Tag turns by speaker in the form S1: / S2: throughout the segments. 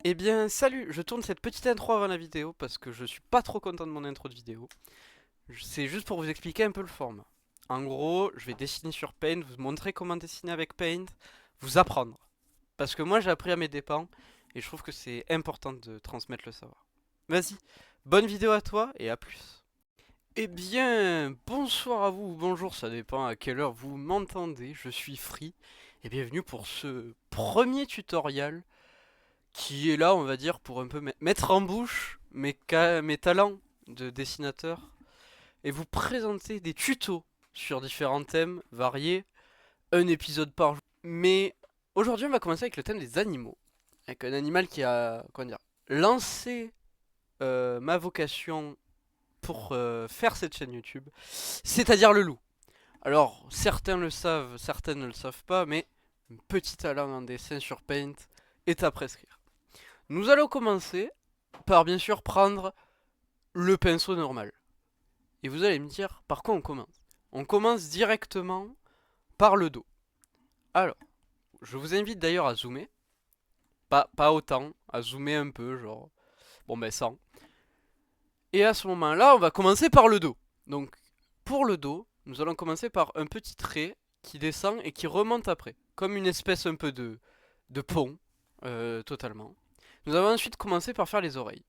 S1: Eh bien, salut, je tourne cette petite intro avant la vidéo parce que je suis pas trop content de mon intro de vidéo. C'est juste pour vous expliquer un peu le format. En gros, je vais dessiner sur Paint, vous montrer comment dessiner avec Paint, vous apprendre. Parce que moi j'ai appris à mes dépens et je trouve que c'est important de transmettre le savoir. Vas-y, bonne vidéo à toi et à plus. Eh bien, bonsoir à vous ou bonjour, ça dépend à quelle heure vous m'entendez. Je suis Free et bienvenue pour ce premier tutoriel qui est là, on va dire, pour un peu mettre en bouche mes talents de dessinateur et vous présenter des tutos sur différents thèmes variés, un épisode par jour. Mais aujourd'hui, on va commencer avec le thème des animaux, avec un animal qui a, comment dire, lancé ma vocation pour faire cette chaîne YouTube, c'est-à-dire le loup. Alors, certains le savent, certains ne le savent pas, mais un petit talent en dessin sur Paint est à prescrire. Nous allons commencer par bien sûr prendre le pinceau normal. Et vous allez me dire par quoi on commence. On commence directement par le dos. Alors, je vous invite d'ailleurs à zoomer. Pas autant, à zoomer un peu, genre. Bon ben 100. Et à ce moment-là, on va commencer par le dos. Donc, pour le dos, nous allons commencer par un petit trait qui descend et qui remonte après. Comme une espèce un peu de pont, totalement. Nous allons ensuite commencer par faire les oreilles.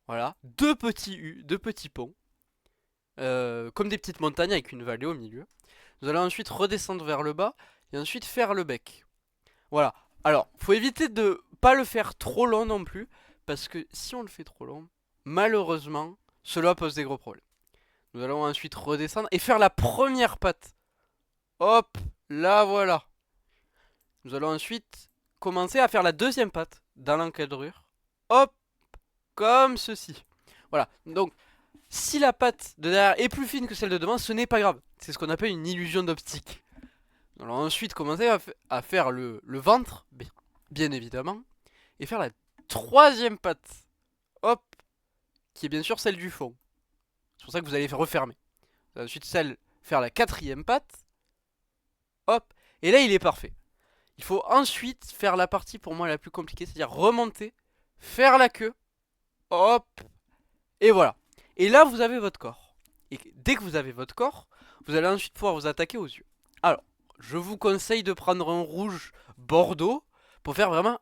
S1: Voilà, deux petits U, deux petits ponts, comme des petites montagnes avec une vallée au milieu. Vous allez ensuite redescendre vers le bas et ensuite faire le bec. Voilà. Alors, faut éviter de pas le faire trop long non plus, parce que si on le fait trop long, malheureusement, cela pose des gros problèmes. Nous allons ensuite redescendre et faire la première patte. Hop, là voilà. Nous allons ensuite commencer à faire la deuxième patte dans l'encadrure. Hop, comme ceci. Voilà. Donc, si la patte de derrière est plus fine que celle de devant, ce n'est pas grave. C'est ce qu'on appelle une illusion d'optique. Nous allons ensuite commencer à faire le ventre, bien évidemment, et faire la troisième patte. Hop, qui est bien sûr celle du fond. C'est pour ça que vous allez refermer. Ensuite, faire la quatrième patte. Hop, et là il est parfait. Il faut ensuite faire la partie pour moi la plus compliquée, c'est-à-dire remonter, faire la queue. Hop, et voilà. Et là vous avez votre corps. Et dès que vous avez votre corps, vous allez ensuite pouvoir vous attaquer aux yeux. Alors, je vous conseille de prendre un rouge bordeaux pour faire vraiment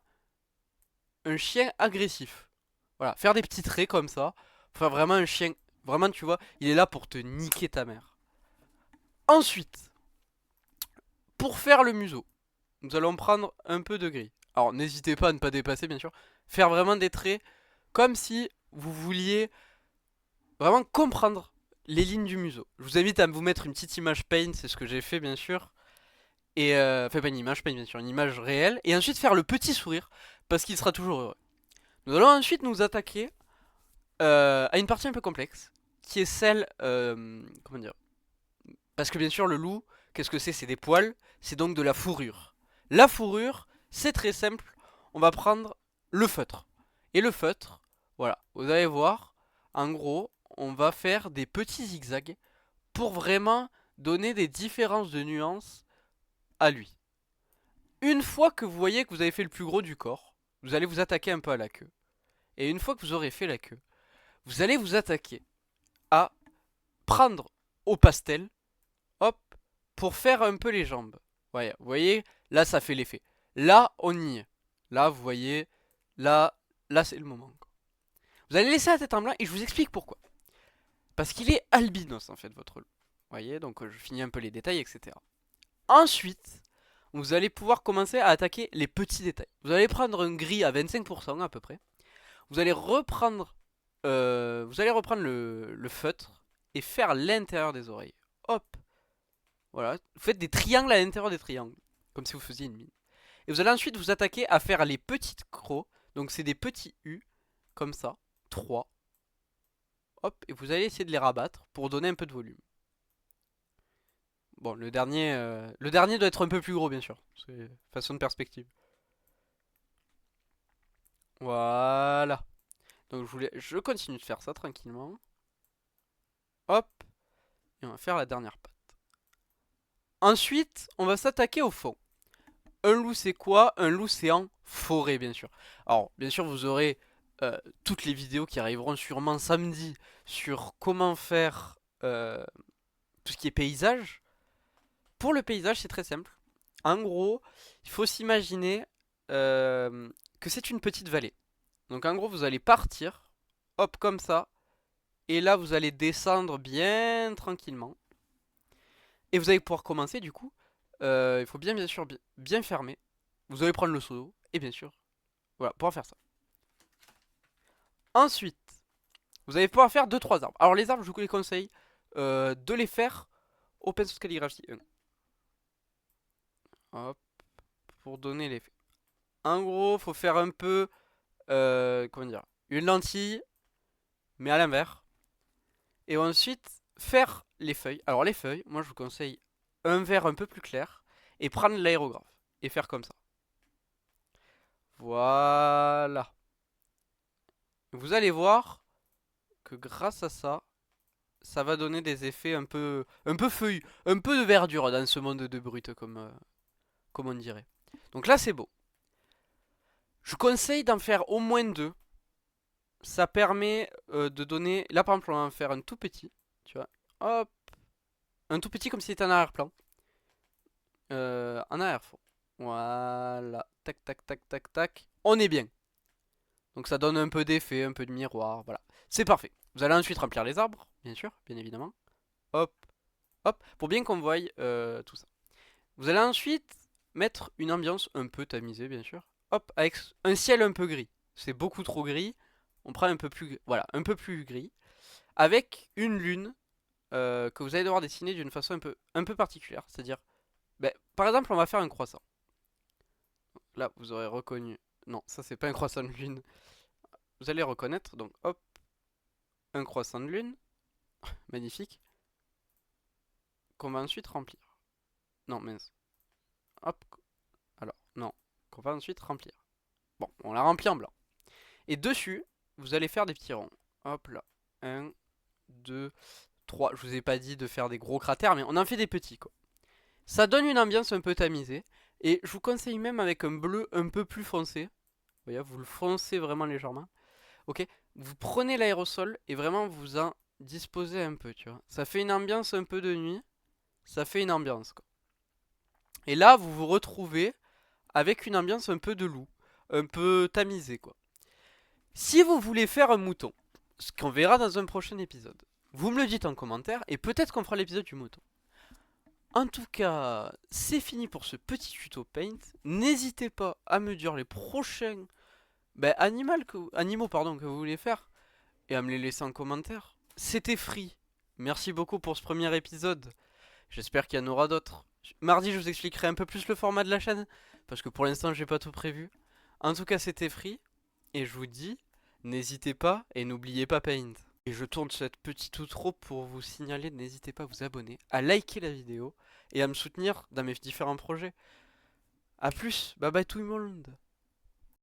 S1: un chien agressif. Voilà, faire des petits traits comme ça. Pour faire vraiment un chien. Vraiment, tu vois, il est là pour te niquer ta mère. Ensuite, pour faire le museau, nous allons prendre un peu de gris. Alors, n'hésitez pas à ne pas dépasser, bien sûr. Faire vraiment des traits comme si vous vouliez vraiment comprendre les lignes du museau. Je vous invite à vous mettre une petite image paint, c'est ce que j'ai fait, bien sûr. Et enfin pas une image paint bien sûr, une image réelle. Et ensuite faire le petit sourire, parce qu'il sera toujours heureux. Nous allons ensuite nous attaquer à une partie un peu complexe, qui est celle, comment dire, parce que bien sûr le loup, qu'est-ce que c'est des poils, c'est donc de la fourrure. La fourrure, c'est très simple, on va prendre le feutre. Et le feutre, voilà, vous allez voir, en gros, on va faire des petits zigzags pour vraiment donner des différences de nuances à lui. Une fois que vous voyez que vous avez fait le plus gros du corps, vous allez vous attaquer un peu à la queue. Et une fois que vous aurez fait la queue, vous allez vous attaquer à prendre au pastel, hop, pour faire un peu les jambes. Ouais, vous voyez, là ça fait l'effet. Là, on y est. Là, vous voyez, là c'est le moment. Vous allez laisser la tête en blanc et je vous explique pourquoi. Parce qu'il est albinos en fait, votre loup. Vous voyez, donc je finis un peu les détails, etc. Ensuite, vous allez pouvoir commencer à attaquer les petits détails. Vous allez prendre un gris à 25% à peu près. Vous allez reprendre, le feutre et faire l'intérieur des oreilles. Hop, voilà. Vous faites des triangles à l'intérieur des triangles, comme si vous faisiez une mine. Et vous allez ensuite vous attaquer à faire les petites crocs. Donc c'est des petits U, comme ça, 3. Hop, et vous allez essayer de les rabattre pour donner un peu de volume. Bon, le dernier doit être un peu plus gros, bien sûr. C'est façon de perspective. Voilà. Donc je continue de faire ça tranquillement. Hop, et on va faire la dernière patte. Ensuite, on va s'attaquer au fond. Un loup c'est quoi? Un loup c'est en forêt bien sûr. Alors bien sûr vous aurez toutes les vidéos qui arriveront sûrement samedi sur comment faire tout ce qui est paysage. Pour le paysage c'est très simple. En gros il faut s'imaginer que c'est une petite vallée. Donc en gros vous allez partir, hop comme ça, et là vous allez descendre bien tranquillement. Et vous allez pouvoir commencer du coup. Il faut bien sûr bien fermer. Vous allez prendre le seau d'eau, et bien sûr, voilà, pouvoir faire ça. Ensuite, vous allez pouvoir faire 2-3 arbres. Alors les arbres, je vous les conseille de les faire au pinceau de calligraphie 1. Hop, pour donner l'effet. En gros, faut faire un peu, comment dire, une lentille, mais à l'envers. Et ensuite, faire les feuilles. Alors les feuilles, moi je vous conseille un vert un peu plus clair, et prendre l'aérographe, et faire comme ça. Voilà. Vous allez voir que grâce à ça, ça va donner des effets un peu feuilles, un peu de verdure dans ce monde de brut, comme on dirait. Donc là, c'est beau. Je conseille d'en faire au moins 2. Ça permet de donner. Là, par exemple, on va en faire un tout petit. Tu vois. Hop. Un tout petit comme si c'était un arrière-plan. En arrière-fond. Voilà. Tac, tac, tac, tac, tac. On est bien. Donc ça donne un peu d'effet, un peu de miroir. Voilà. C'est parfait. Vous allez ensuite remplir les arbres, bien sûr, bien évidemment. Hop, hop. Pour bien qu'on voie tout ça. Vous allez ensuite mettre une ambiance un peu tamisée, bien sûr. Hop, avec un ciel un peu gris. C'est beaucoup trop gris. On prend un peu plus, voilà, un peu plus gris. Avec une lune que vous allez devoir dessiner d'une façon un peu particulière. C'est-à-dire, ben, par exemple, on va faire un croissant. Là, vous aurez reconnu. Non, ça c'est pas un croissant de lune. Vous allez reconnaître. Donc, hop, un croissant de lune. Magnifique. Qu'on va ensuite remplir. Non, mince. Hop. Alors, non. Qu'on va ensuite remplir. Bon, on l'a rempli en blanc. Et dessus, vous allez faire des petits ronds. Hop là. 1, 2, 3. Je vous ai pas dit de faire des gros cratères, mais on en fait des petits quoi. Ça donne une ambiance un peu tamisée. Et je vous conseille même avec un bleu un peu plus foncé. Vous voyez, vous le foncez vraiment légèrement. Ok. Vous prenez l'aérosol et vraiment vous en disposez un peu, tu vois. Ça fait une ambiance un peu de nuit. Ça fait une ambiance quoi. Et là, vous vous retrouvez avec une ambiance un peu de loup. Un peu tamisée quoi. Si vous voulez faire un mouton, ce qu'on verra dans un prochain épisode, vous me le dites en commentaire et peut-être qu'on fera l'épisode du mouton. En tout cas, c'est fini pour ce petit tuto Paint. N'hésitez pas à me dire les prochains animaux que vous voulez faire et à me les laisser en commentaire. C'était Free. Merci beaucoup pour ce premier épisode. J'espère qu'il y en aura d'autres. Mardi, je vous expliquerai un peu plus le format de la chaîne parce que pour l'instant, j'ai pas tout prévu. En tout cas, c'était Free. Et je vous dis, n'hésitez pas et n'oubliez pas Paint. Et je tourne cette petite outro pour vous signaler, n'hésitez pas à vous abonner, à liker la vidéo et à me soutenir dans mes différents projets. A plus, bye bye tout le monde.